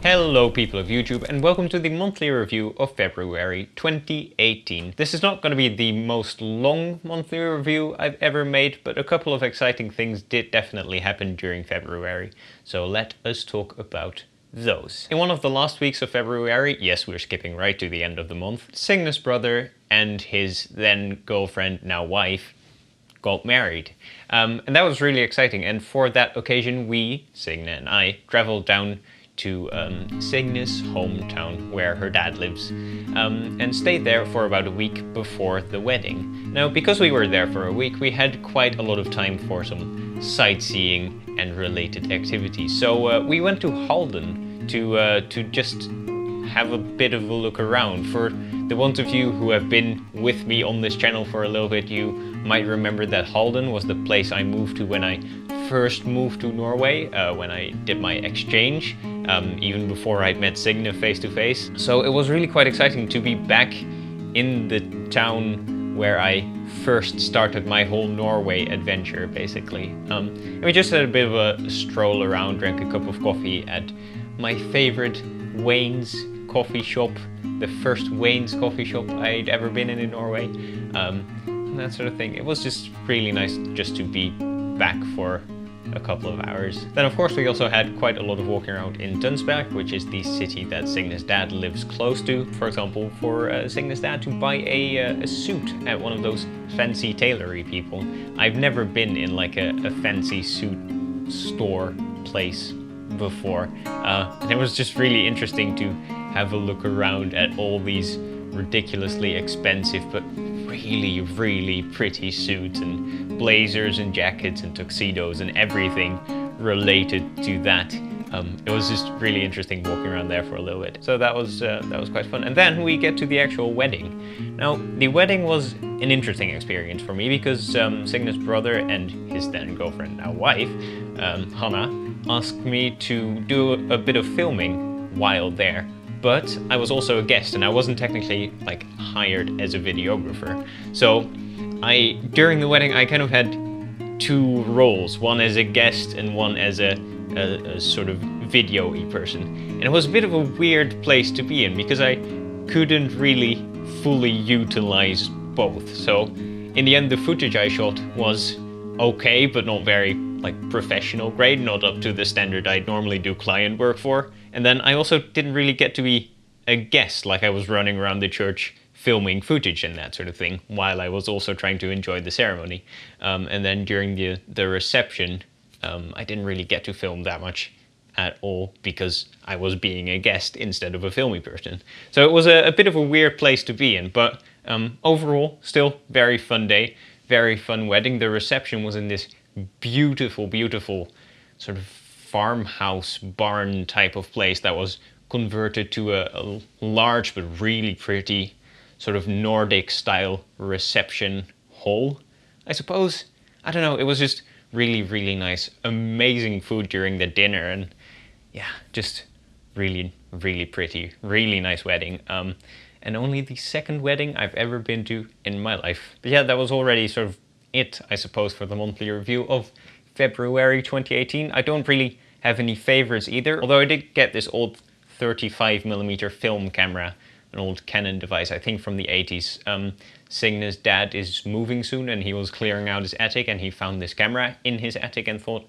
Hello people of YouTube and welcome to the monthly review of February 2018. This is not going to be the most long monthly review I've ever made, but a couple of exciting things did definitely happen during February, so let us talk about those. In one of the last weeks of February, yes, we're skipping right to the end of the month, Signe's brother and his then girlfriend, now wife, got married. And that was really exciting, and for that occasion we, Signe and I, traveled down to Signe's hometown where her dad lives and stayed there for about a week before the wedding. Now, because we were there for a week, we had quite a lot of time for some sightseeing and related activities. So we went to Halden to just have a bit of a look around. For the ones of you who have been with me on this channel for a little bit, you might remember that Halden was the place I moved to when I first moved to Norway, when I did my exchange, even before I'd met Signe face to face. So it was really quite exciting to be back in the town where I first started my whole Norway adventure, basically. And we just had a bit of a stroll around, drank a cup of coffee at my favorite Wayne's coffee shop, the first Wayne's coffee shop I'd ever been in Norway, and that sort of thing. It was just really nice just to be back for a couple of hours. Then of course we also had quite a lot of walking around in Tønsberg, which is the city that Signe's dad lives close to. For example, for Signe's dad to buy a suit at one of those fancy tailory people. I've never been in like a fancy suit store place before, and it was just really interesting to have a look around at all these ridiculously expensive but really pretty suits and blazers and jackets and tuxedos and everything related to that. It was just really interesting walking around there for a little bit. So that was quite fun. And then we get to the actual wedding. Now, the wedding was an interesting experience for me because Signe's brother and his then girlfriend, now wife, Hannah, asked me to do a bit of filming while there. But I was also a guest and I wasn't technically like hired as a videographer. So during the wedding I kind of had two roles, one as a guest and one as a sort of video-y person. And it was a bit of a weird place to be in because I couldn't really fully utilize both. So in the end the footage I shot was okay, but not very like professional grade, not up to the standard I'd normally do client work for. And then I also didn't really get to be a guest, like I was running around the church filming footage and that sort of thing, while I was also trying to enjoy the ceremony. And then during the reception, I didn't really get to film that much at all because I was being a guest instead of a filming person. So it was a bit of a weird place to be in, but overall, still very fun day, very fun wedding. The reception was in this beautiful sort of farmhouse barn type of place that was converted to a large but really pretty sort of Nordic style reception hall, I suppose. I don't know, it was just really nice, amazing food during the dinner, and yeah, just really pretty, really nice wedding. And only the second wedding I've ever been to in my life. But yeah, that was already sort of it, I suppose, for the monthly review of February 2018. I don't really have any favorites either, although I did get this old 35mm film camera, an old Canon device, I think from the 80s. Signe's dad is moving soon and he was clearing out his attic and he found this camera in his attic and thought,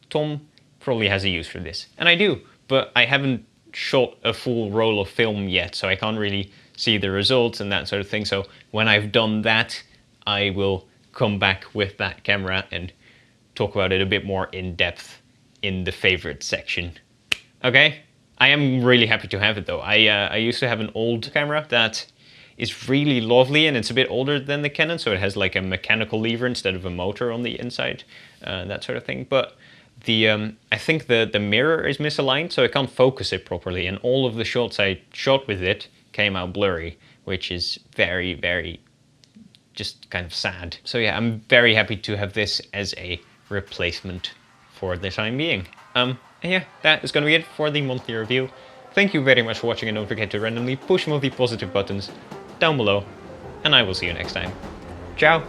Tom probably has a use for this. And I do, but I haven't shot a full roll of film yet, so I can't really see the results and that sort of thing. So when I've done that, I will come back with that camera and talk about it a bit more in depth in the favorite section. Okay? I am really happy to have it though. I used to have an old camera that is really lovely and it's a bit older than the Canon, so it has like a mechanical lever instead of a motor on the inside, that sort of thing. But I think the mirror is misaligned, so I can't focus it properly, and all of the shots I shot with it came out blurry, which is very just kind of sad. So yeah, I'm very happy to have this as a replacement for the time being. And yeah, that is going to be it for the monthly review. Thank you very much for watching, and don't forget to randomly push one of the positive buttons down below, and I will see you next time. Ciao!